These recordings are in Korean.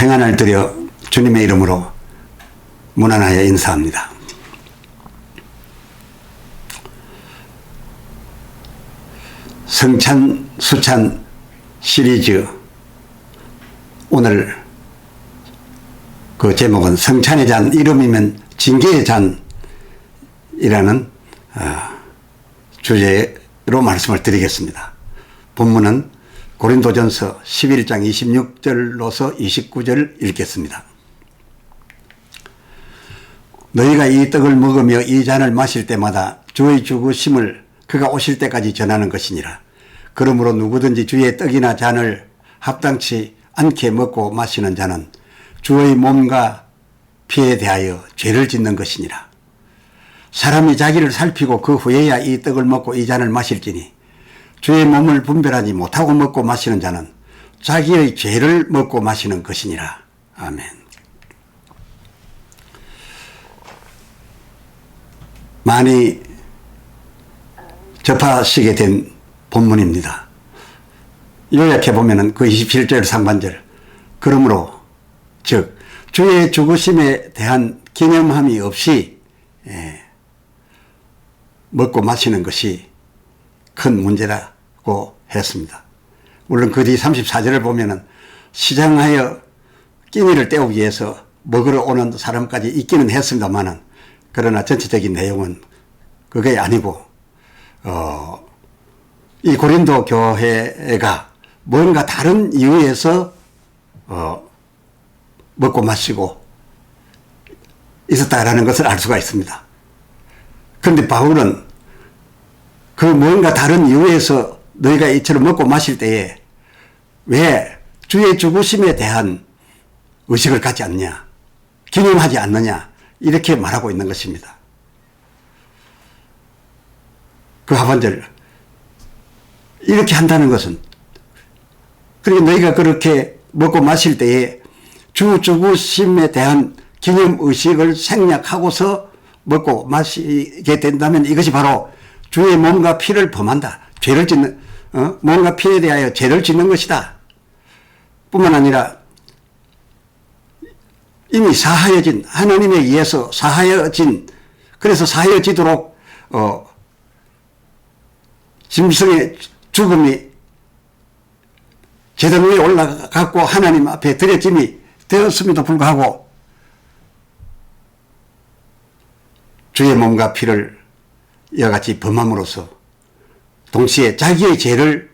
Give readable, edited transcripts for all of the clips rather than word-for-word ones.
평안을 드려 주님의 이름으로 문안하여 인사합니다. 성찬 수찬 시리즈, 오늘 그 제목은 성찬의 잔, 이름이면 징계의 잔이라는 주제로 말씀을 드리겠습니다. 본문은 고린도전서 11장 26절로서 29절 읽겠습니다. 너희가 이 떡을 먹으며 이 잔을 마실 때마다 주의 죽으심을 그가 오실 때까지 전하는 것이니라. 그러므로 누구든지 주의 떡이나 잔을 합당치 않게 먹고 마시는 자는 주의 몸과 피에 대하여 죄를 짓는 것이니라. 사람이 자기를 살피고 그 후에야 이 떡을 먹고 이 잔을 마실지니 주의 몸을 분별하지 못하고 먹고 마시는 자는 자기의 죄를 먹고 마시는 것이니라. 아멘. 많이 접하시게 된 본문입니다. 요약해 보면은 그 27절 상반절, 그러므로 즉 주의 죽으심에 대한 기념함이 없이 먹고 마시는 것이 큰 문제라고 했습니다. 물론 그 뒤 34절을 보면은 시장하여 끼니를 때우기 위해서 먹으러 오는 사람까지 있기는 했습니다만은, 그러나 전체적인 내용은 그게 아니고 이 고린도 교회가 뭔가 다른 이유에서 먹고 마시고 있었다라는 것을 알 수가 있습니다. 그런데 바울은 그 뭔가 다른 이유에서 너희가 이처럼 먹고 마실 때에 왜 주의 죽으심에 대한 의식을 갖지 않냐, 기념하지 않느냐, 이렇게 말하고 있는 것입니다. 그 하반절, 이렇게 한다는 것은, 그러니까 너희가 그렇게 먹고 마실 때에 주 죽으심에 대한 기념의식을 생략하고서 먹고 마시게 된다면 이것이 바로 주의 몸과 피를 범한다. 죄를 짓는, 몸과 피에 대하여 죄를 짓는 것이다. 뿐만 아니라 이미 사하여진, 하나님에 의해서 사하여진, 그래서 사하여지도록 짐승의 죽음이 제단 위에 올라갔고 하나님 앞에 드려짐이 되었음에도 불구하고 주의 몸과 피를 이와 같이 범함으로써 동시에 자기의 죄를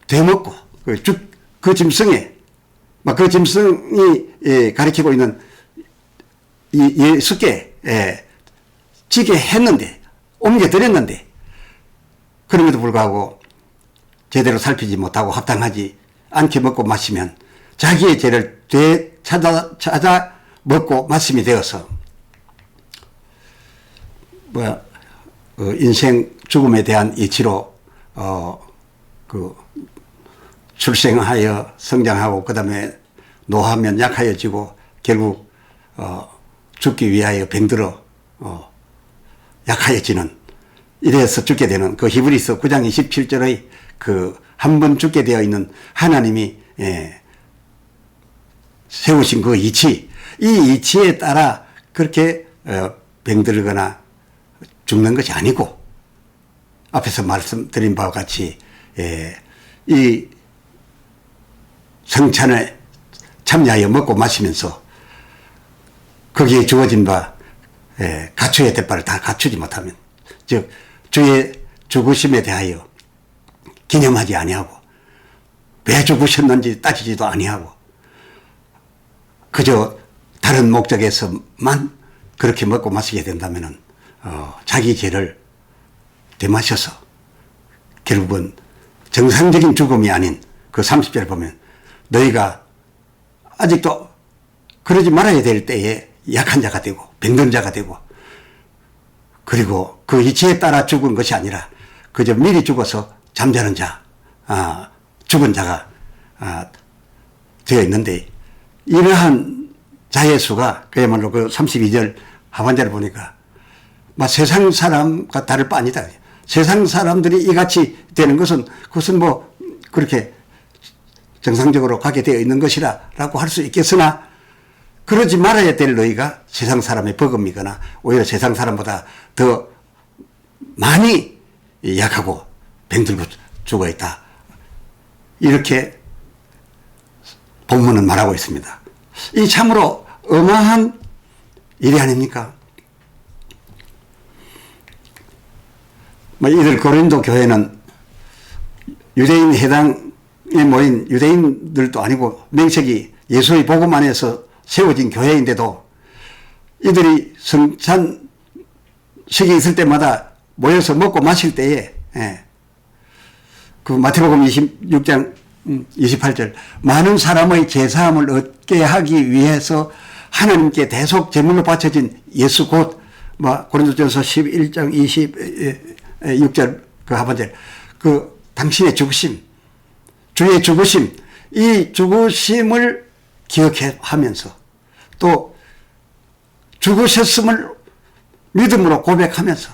되먹고 그 짐승이 가리키고 있는 이 예수께 지게 했는데, 옮겨드렸는데, 그럼에도 불구하고 제대로 살피지 못하고 합당하지 않게 먹고 마시면 자기의 죄를 찾아 먹고 마심이 되어서 인생 죽음에 대한 이치로 출생하여 성장하고 그 다음에 노하면 약하여지고 결국 죽기 위하여 병들어 약하여지는, 이래서 죽게 되는 그 히브리서 9장 27절의 그 한 번 죽게 되어 있는 하나님이 세우신 그 이치, 이 이치에 따라 그렇게 병들거나 죽는 것이 아니고, 앞에서 말씀드린 바와 같이 이 성찬에 참여하여 먹고 마시면서 거기에 주어진 바 갖춰야 될 바를 다 갖추지 못하면, 즉 주의 죽으심에 대하여 기념하지 아니하고 왜 죽으셨는지 따지지도 아니하고 그저 다른 목적에서만 그렇게 먹고 마시게 된다면은 자기 죄를 되마셔서 결국은 정상적인 죽음이 아닌 그 30절 보면 너희가 아직도 그러지 말아야 될 때에 약한 자가 되고 병든 자가 되고, 그리고 그 이치에 따라 죽은 것이 아니라 그저 미리 죽어서 잠자는 자, 죽은 자가 되어 있는데, 이러한 자의 수가 그야말로 그 32절 하반절을 보니까 세상 사람과 다를 바 아니다. 세상 사람들이 이같이 되는 것은 그것은 뭐 그렇게 정상적으로 가게 되어 있는 것이라 라고 할 수 있겠으나 그러지 말아야 될 너희가 세상 사람의 버금이거나 오히려 세상 사람보다 더 많이 약하고 병들고 죽어 있다. 이렇게 본문은 말하고 있습니다. 이 참으로 어마한 일이 아닙니까? 이들 고린도 교회는 유대인 해당에 모인 유대인들도 아니고 명색이 예수의 복음 안에서 세워진 교회인데도 이들이 성찬식이 있을 때마다 모여서 먹고 마실 때에 그 마태복음 26장 28절 많은 사람의 제사함을 얻게 하기 위해서 하나님께 대속 제물로 바쳐진 예수 곧 고린도전서 11장 26절 그 하반절 그 당신의 죽으심 주의 죽으심 이 죽으심을 기억하면서 또 죽으셨음을 믿음으로 고백하면서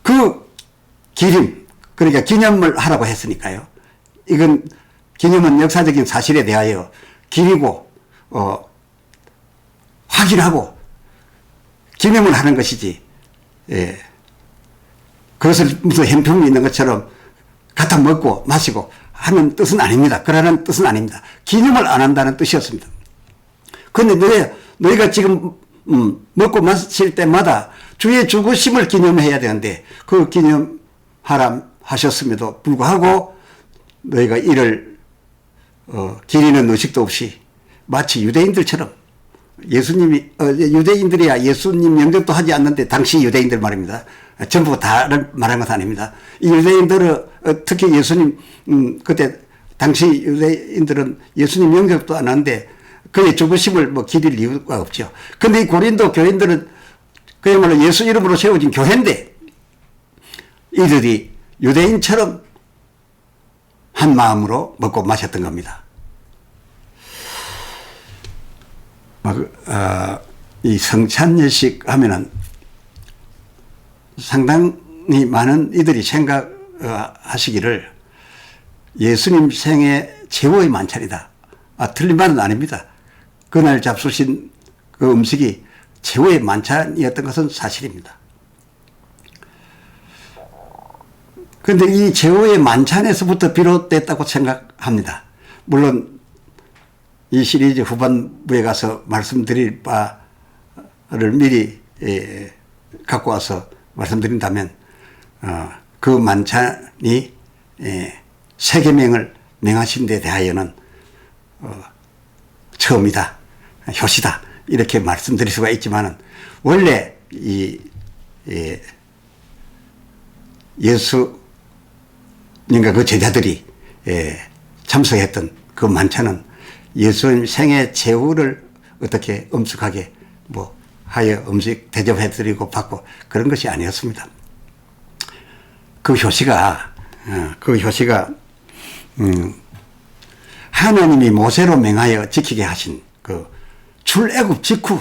그 기림 그러니까 기념을 하라고 했으니까요. 이건 기념은 역사적인 사실에 대하여 기리고 확인하고 기념을 하는 것이지 그것을 무슨 행품이 있는 것처럼 갖다 먹고 마시고 하는 뜻은 아닙니다. 그러는 뜻은 아닙니다. 기념을 안 한다는 뜻이었습니다. 그런데 너희가 지금 먹고 마실 때마다 주의 죽으심을 기념해야 되는데 그 기념하라 하셨음에도 불구하고 너희가 이를 기리는 의식도 없이 마치 유대인들처럼 예수님이 유대인들이야 예수님 영접도 하지 않는데 당시 유대인들 말입니다. 전부 다를 말한 것은 아닙니다. 이 유대인들은 특히 예수님 그때 당시 유대인들은 예수님 영접도 안 하는데 그의 죽으심을 기릴 이유가 없죠. 그런데 이 고린도 교인들은 그야말로 예수 이름으로 세워진 교회인데 이들이 유대인처럼 한 마음으로 먹고 마셨던 겁니다. 이 성찬예식 하면은 상당히 많은 이들이 생각하시기를 예수님 생애 최고의 만찬이다. 틀린 말은 아닙니다. 그날 잡수신 그 음식이 최고의 만찬이었던 것은 사실입니다. 그런데 이 최후의 만찬에서부터 비롯됐다고 생각합니다. 물론 이 시리즈 후반부에 가서 말씀드릴 바를 미리 갖고 와서 말씀드린다면 그 만찬이 세계명을 맹하신 데 대하여는 처음이다, 효시다 이렇게 말씀드릴 수가 있지만은 원래 이 예수님과 그 제자들이 참석했던 그 만찬은 예수님 생애 최후를 어떻게 엄숙하게 하여 음식 대접해드리고 받고 그런 것이 아니었습니다. 그 효시가 하나님이 모세로 명하여 지키게 하신 그 출애굽 직후,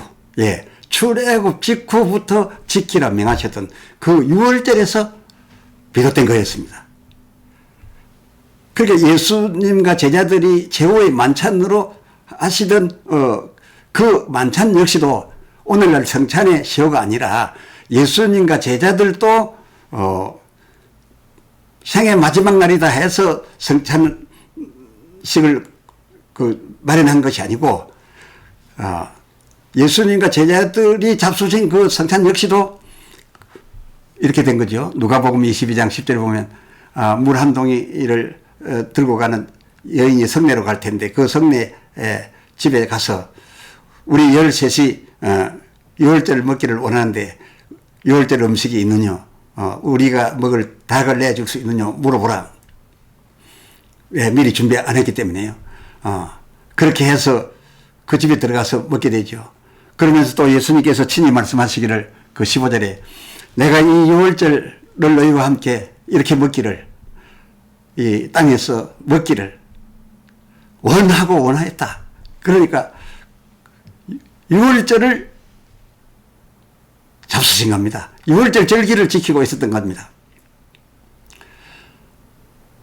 출애굽 직후부터 지키라 명하셨던 그 유월절에서 비롯된 거였습니다. 그러니까 예수님과 제자들이 최후의 만찬으로 하시던 그 만찬 역시도 오늘날 성찬의 시효가 아니라 예수님과 제자들도 생애 마지막 날이다 해서 성찬식을 마련한 것이 아니고 예수님과 제자들이 잡수신 그 성찬 역시도 이렇게 된 거죠. 누가복음 22장 10절에 보면 물 한 동이를 들고 가는 여인이 성내로 갈 텐데 그 성내 집에 가서 우리 13이 유월절 먹기를 원하는데 유월절 음식이 있느냐 우리가 먹을 닭을 내줄 수 있느냐 물어보라. 미리 준비 안 했기 때문에요. 그렇게 해서 그 집에 들어가서 먹게 되죠. 그러면서 또 예수님께서 친히 말씀하시기를 그 15절에 내가 이 유월절을 너희와 함께 이렇게 먹기를 이 땅에서 먹기를 원하고 원하였다. 그러니까 유월절을 잡수신 겁니다. 유월절 절기를 지키고 있었던 겁니다.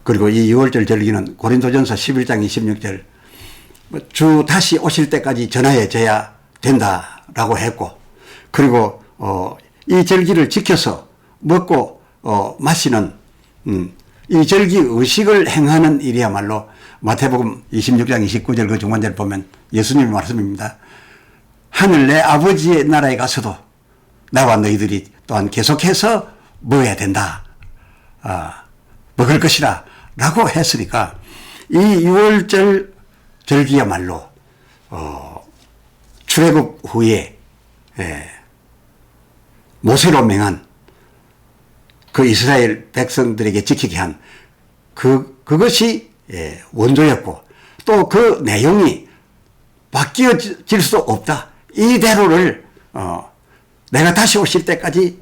그리고 이 유월절 절기는 고린도전서 11장 26절 주 다시 오실 때까지 전하여져야 된다라고 했고, 그리고 이 절기를 지켜서 먹고 마시는 이 절기 의식을 행하는 일이야말로 마태복음 26장 29절 그 중간절 보면 예수님의 말씀입니다. 하늘 내 아버지의 나라에 가서도 나와 너희들이 또한 계속해서 먹어야 된다. 먹을 것이라 라고 했으니까 이 6월절 절기야말로 출애굽 후에 모세로 명한 그 이스라엘 백성들에게 지키게 한 그것이 원조였고, 또 그 내용이 바뀌어질 수 없다. 이대로를 내가 다시 오실 때까지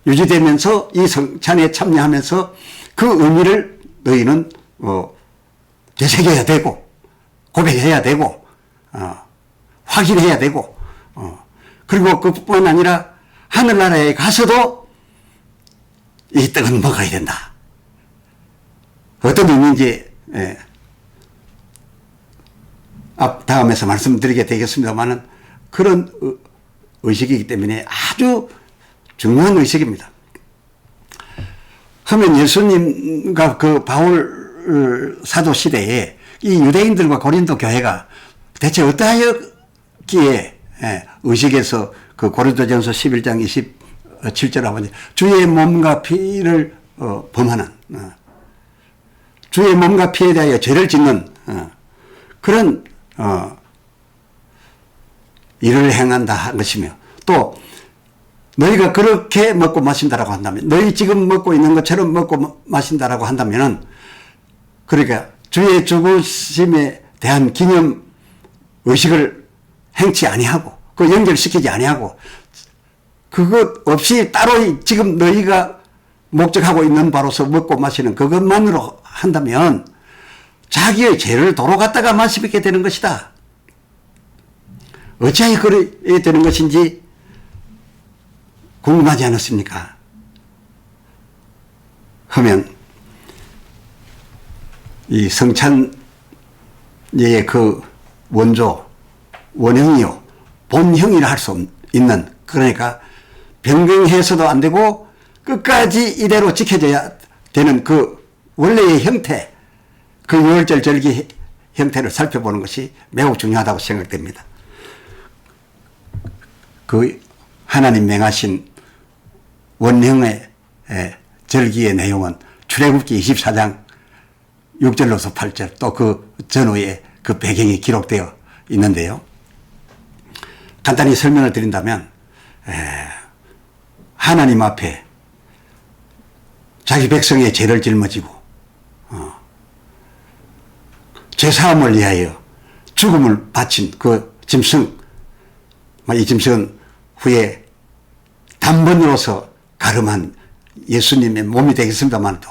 유지되면서 이 성찬에 참여하면서 그 의미를 너희는 되새겨야 되고 고백해야 되고 확인해야 되고 그리고 그뿐만 아니라 하늘나라에 가서도 이 떡은 먹어야 된다. 어떤 의미인지 다음에서 말씀드리게 되겠습니다만은 그런 의식이기 때문에 아주 중요한 의식입니다. 그러면 예수님과 그 바울 사도 시대에 이 유대인들과 고린도 교회가 대체 어떠하였기에 의식에서 그 고린도전서 11장 27절 아버지 주의 몸과 피를 범하는 주의 몸과 피에 대하여 죄를 짓는 그런 일을 행한다 한 것이며, 또 너희가 그렇게 먹고 마신다라고 한다면, 너희 지금 먹고 있는 것처럼 먹고 마신다라고 한다면은, 그러니까 주의 죽으심에 대한 기념 의식을 행치 아니하고 그 연결시키지 아니하고 그것 없이 따로 지금 너희가 목적하고 있는 바로서 먹고 마시는 그것만으로 한다면 자기의 죄를 도로 갖다가 마시게 되는 것이다. 어찌하여 그래야 되는 것인지 궁금하지 않았습니까? 하면 이 성찬예의 그 원조, 원형이요 본형이라 할 수 있는, 그러니까 변경해서도 안 되고 끝까지 이대로 지켜져야 되는 그 원래의 형태, 그 유월절 절기 형태를 살펴보는 것이 매우 중요하다고 생각됩니다. 그 하나님 명하신 원형의 절기의 내용은 출애굽기 24장 6절로서 8절 또 그 전후에 그 배경이 기록되어 있는데요. 간단히 설명을 드린다면 하나님 앞에 자기 백성의 죄를 짊어지고 죄사함을 위하여 죽음을 바친 그 짐승, 이 짐승은 후에 단번으로서 가름한 예수님의 몸이 되겠습니다만 또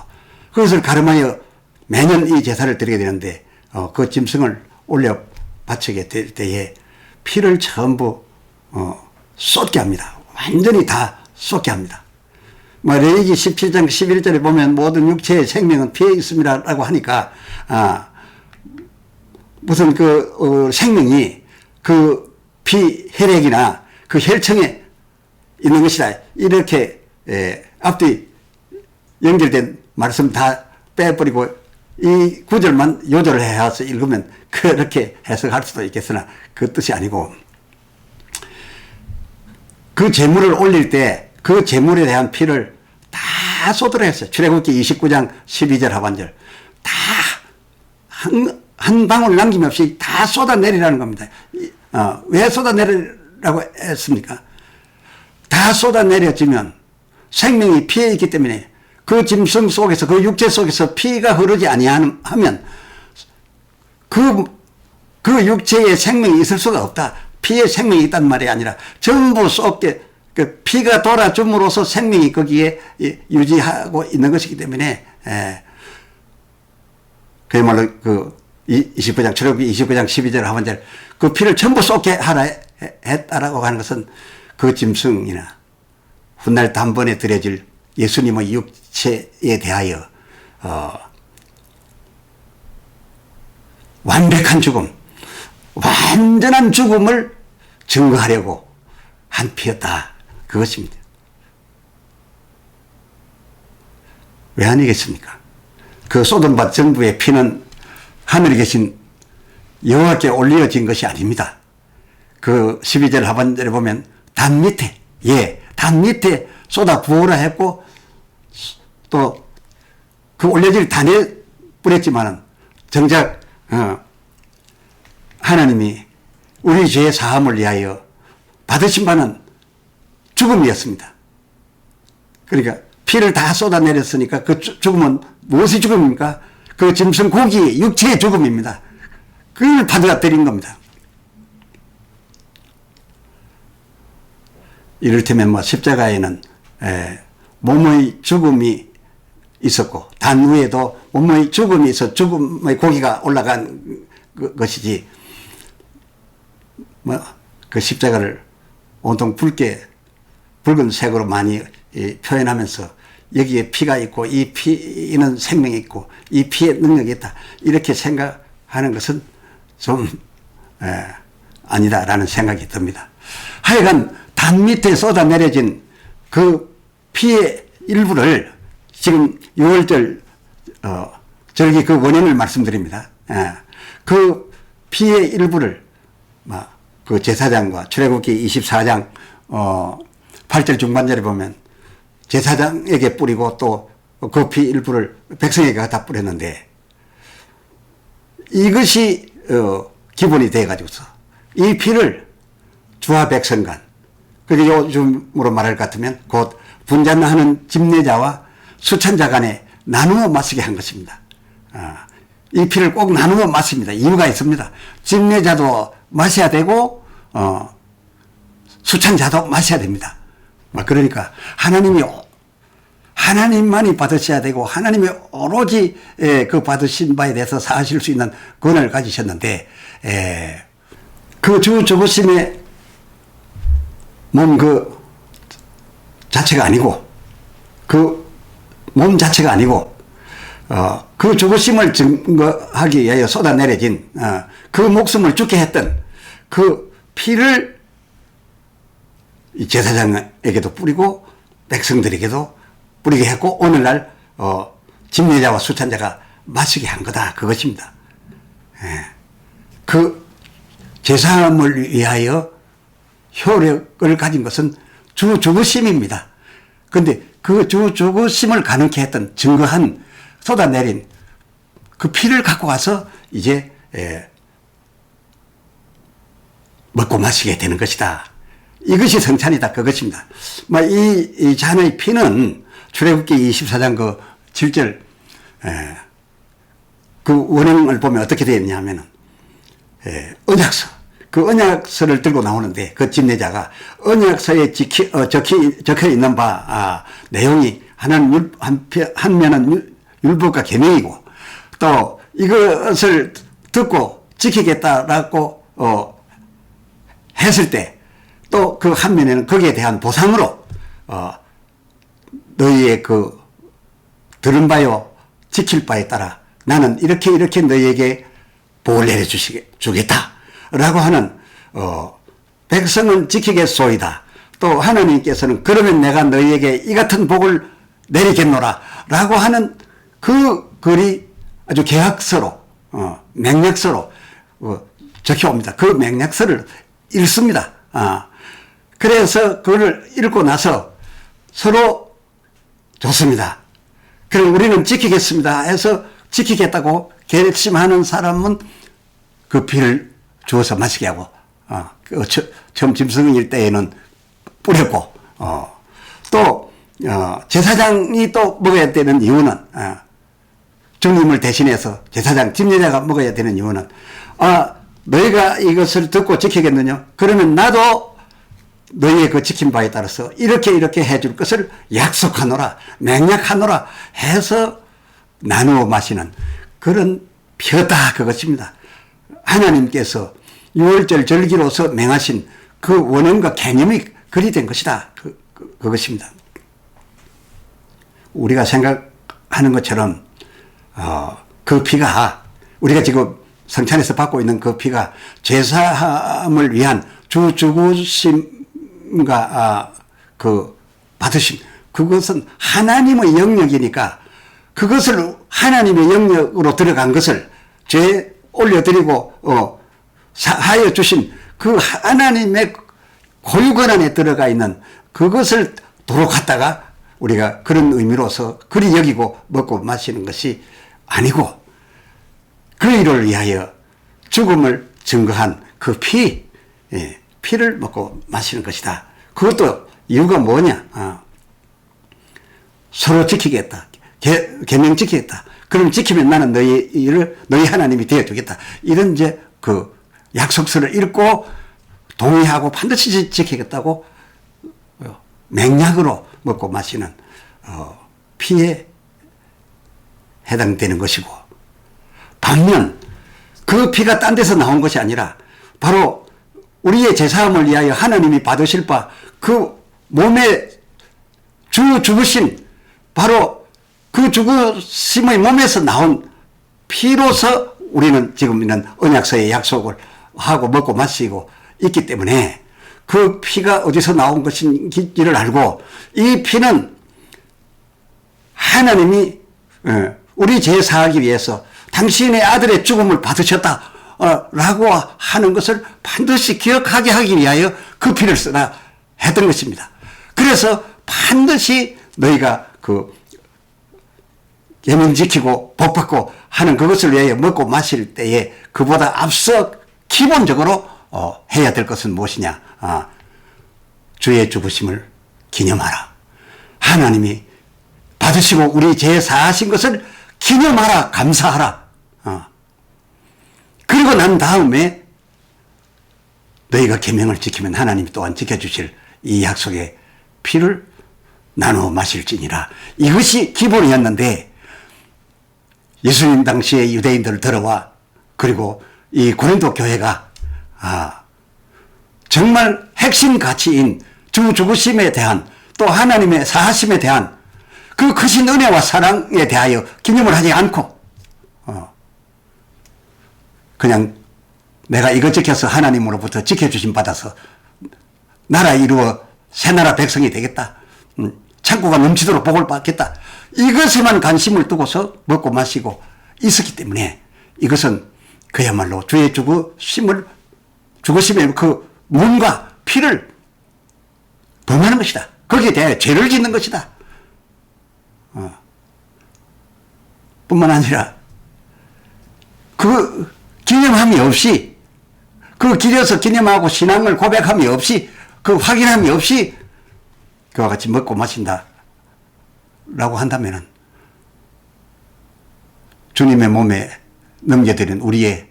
그것을 가름하여 매년 이 제사를 드리게 되는데 그 짐승을 올려 바치게 될 때에 피를 전부 쏟게 합니다. 완전히 다 쏟게 합니다. 레위기 17장 11절에 보면 모든 육체의 생명은 피에 있습니다라고 하니까 무슨 그 생명이 그 피 혈액이나 그 혈청에 있는 것이다. 이렇게 앞뒤 연결된 말씀 다 빼버리고 이 구절만 요절을 해서 읽으면 그렇게 해석할 수도 있겠으나 그 뜻이 아니고, 그 제물을 올릴 때 그 제물에 대한 피를 다 쏟으라 했어요. 출애굽기 29장 12절 하반절 다 한 방울 남김없이 다 쏟아내리라는 겁니다. 왜 쏟아내리라고 했습니까? 다 쏟아내려지면 생명이 피에 있기 때문에 그 짐승 속에서 그 육체 속에서 피가 흐르지 아니하면 그 육체에 생명이 있을 수가 없다. 피에 생명이 있단 말이 아니라 전부 쏟게 그 피가 돌아줌으로써 생명이 거기에 유지하고 있는 것이기 때문에 그야말로 그 29장 출애굽기 29장 12절 하반절 그 피를 전부 쏟게 하라 했다라고 하는 것은 그 짐승이나 훗날 단번에 드려질 예수님의 육체에 대하여 완벽한 죽음, 완전한 죽음을 증거하려고 한 피였다. 그것입니다. 왜 아니겠습니까? 그 쏟은밭 정부의 피는 하늘에 계신 여호와께 올려진 것이 아닙니다. 그 12절 하반절에 보면 단 밑에, 단 밑에 쏟아 부으라 했고, 또 그 올려질 단에 뿌렸지만은 정작 하나님이 우리 죄의 사함을 위하여 받으신 바는 죽음이었습니다. 그러니까 피를 다 쏟아내렸으니까 그 죽음은 무엇의 죽음입니까? 그 짐승 고기의 육체의 죽음입니다. 그걸 받아들인 겁니다. 이를테면 뭐 십자가에는 몸의 죽음이 있었고 단 위에도 몸의 죽음이 있어 죽음의 고기가 올라간 것이지, 뭐 그 십자가를 온통 붉은색으로 많이 표현하면서 여기에 피가 있고 이 피는 생명이 있고 이 피에 능력이 있다, 이렇게 생각하는 것은 좀 아니다라는 생각이 듭니다. 하여간 단 밑에 쏟아내려진 그 피의 일부를 지금 6월절 절기 그 원인을 말씀드립니다. 그 피의 일부를 그 제사장과 출애굽기 24장 8절 중반절에 보면 제사장에게 뿌리고 또 그 피 일부를 백성에게 갖다 뿌렸는데, 이것이 기본이 돼 가지고서 이 피를 주와 백성 간, 그게 요즘으로 말할 것 같으면 곧 분잔하는 집례자와 수찬자 간에 나누어 마시게 한 것입니다. 이 피를 꼭 나누어 마십니다. 이유가 있습니다. 집례자도 마셔야 되고 수찬자도 마셔야 됩니다. 그러니까 하나님만이 받으셔야 되고 하나님이 오로지 그 받으신 바에 대해서 사실 수 있는 권한을 가지셨는데, 그 주 죽으심의 몸 그 자체가 아니고, 그 몸 자체가 아니고 그 죽으심을 증거하기 위하여 쏟아내려진 그 목숨을 죽게 했던 그 피를 제사장에게도 뿌리고 백성들에게도 뿌리게 했고, 오늘날 집례자와 수찬자가 마시게 한 거다, 그것입니다. 그 제사함을 위하여 효력을 가진 것은 주 죽으심입니다. 그런데 그 주 죽으심을 가능케 했던 증거한 쏟아내린 그 피를 갖고 와서 이제 먹고 마시게 되는 것이다. 이것이 성찬이다, 그것입니다. 이 잔의 피는 출애굽기 24장 그 7절 그 원형을 보면 어떻게 되어 있냐 하면은 언약서, 그 언약서를 들고 나오는데 그 집례자가 언약서에 적혀 있는 바 내용이 하나는 한 면은 율법과 계명이고 또 이것을 듣고 지키겠다라고 했을 때 또 그 한 면에는 거기에 대한 보상으로 너희의 그 들은 바요 지킬 바에 따라 나는 이렇게 너희에게 복을 내려주겠다 라고 하는 백성은 지키겠소이다. 또 하나님께서는 그러면 내가 너희에게 이 같은 복을 내리겠노라 라고 하는 그 글이 아주 계약서로 맹약서로 적혀옵니다. 그 맹약서를 읽습니다. 그래서 그걸 읽고 나서 서로 좋습니다. 그럼 우리는 지키겠습니다 해서 지키겠다고 결심하는 사람은 그 피를 주어서 마시게 하고 처음 짐승일 때에는 뿌렸고 또 제사장이 또 먹어야 되는 이유는 주님을 대신해서 제사장 집례자가 먹어야 되는 이유는 너희가 이것을 듣고 지키겠느냐? 그러면 나도 너희의 그 지킨 바에 따라서 이렇게 해줄 것을 약속하노라, 맹약하노라 해서 나누어 마시는 그런 피였다, 그것입니다. 하나님께서 6월절 절기로서 맹하신 그 원형과 개념이 그리 된 것이다, 그것입니다. 우리가 생각하는 것처럼 그 피가 우리가 지금 성찬에서 받고 있는 그 피가 죄사함을 위한 주 죽으심과 그 받으심, 그것은 하나님의 영역이니까 그것을 하나님의 영역으로 들어간 것을 죄 올려드리고 하여 주신 그 하나님의 고유권 안에 들어가 있는 그것을 도로 갖다가 우리가 그런 의미로서 그리 여기고 먹고 마시는 것이 아니고 그 일을 위하여 죽음을 증거한 그 피를 먹고 마시는 것이다. 그것도 이유가 뭐냐? 서로 지키겠다. 계명 지키겠다. 그럼 지키면 나는 너희 하나님이 되어주겠다. 이런 이제 그 약속서를 읽고 동의하고 반드시 지키겠다고 맹약으로 먹고 마시는 피에 해당되는 것이고, 반면 그 피가 딴 데서 나온 것이 아니라 바로 우리의 제사함을 위하여 하나님이 받으실 바 그 몸에 죽으신 바로 그 죽으심의 몸에서 나온 피로서 우리는 지금 있는 언약서의 약속을 하고 먹고 마시고 있기 때문에 그 피가 어디서 나온 것인지를 알고, 이 피는 하나님이 우리 죄 사하기 위해서 당신의 아들의 죽음을 받으셨다 라고 하는 것을 반드시 기억하게 하기 위하여 그 피를 쓰라 했던 것입니다. 그래서 반드시 너희가 그 계명 지키고 복 받고 하는 그것을 위하여 먹고 마실 때에 그보다 앞서 기본적으로 해야 될 것은 무엇이냐? 주의 죽으심을 기념하라. 하나님이 받으시고 우리 죄 사하신 것을 기념하라. 감사하라. 그리고 난 다음에 너희가 계명을 지키면 하나님이 또한 지켜주실 이 약속의 피를 나누어 마실지니라. 이것이 기본이었는데 예수님 당시에 유대인들을 들어와 그리고 이 고린도 교회가 정말 핵심 가치인 주 죽으심에 대한 또 하나님의 사하심에 대한 그 크신 은혜와 사랑에 대하여 기념을 하지 않고 그냥 내가 이거 지켜서 하나님으로부터 지켜주심 받아서 나라 이루어 새나라 백성이 되겠다. 창고가 넘치도록 복을 받겠다. 이것에만 관심을 두고서 먹고 마시고 있었기 때문에 이것은 그야말로 주의 죽으심의 그 몸과 피를 범하는 것이다. 거기에 대하여 죄를 짓는 것이다. 뿐만 아니라 그 기념함이 없이, 그 기려서 기념하고 신앙을 고백함이 없이, 그 확인함이 없이 그와 같이 먹고 마신다 라고 한다면은 주님의 몸에 넘겨드린 우리의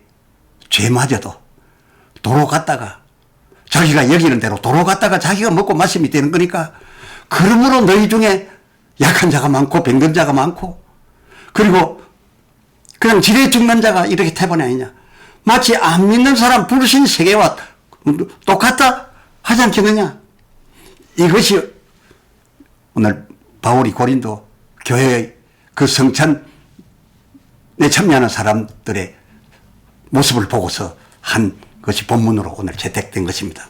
죄마저도 도로 갔다가 자기가 여기는 대로 도로 갔다가 자기가 먹고 마심이 되는 거니까, 그러므로 너희 중에 약한 자가 많고 병든 자가 많고 그리고 그냥 지레 죽는 자가 이렇게 태반이 아니냐. 마치 안 믿는 사람 불신 세계와 똑같다 하지 않겠느냐. 이것이 오늘 바울이 고린도 교회의 그 성찬에 참여하는 사람들의 모습을 보고서 한 것이 본문으로 오늘 채택된 것입니다.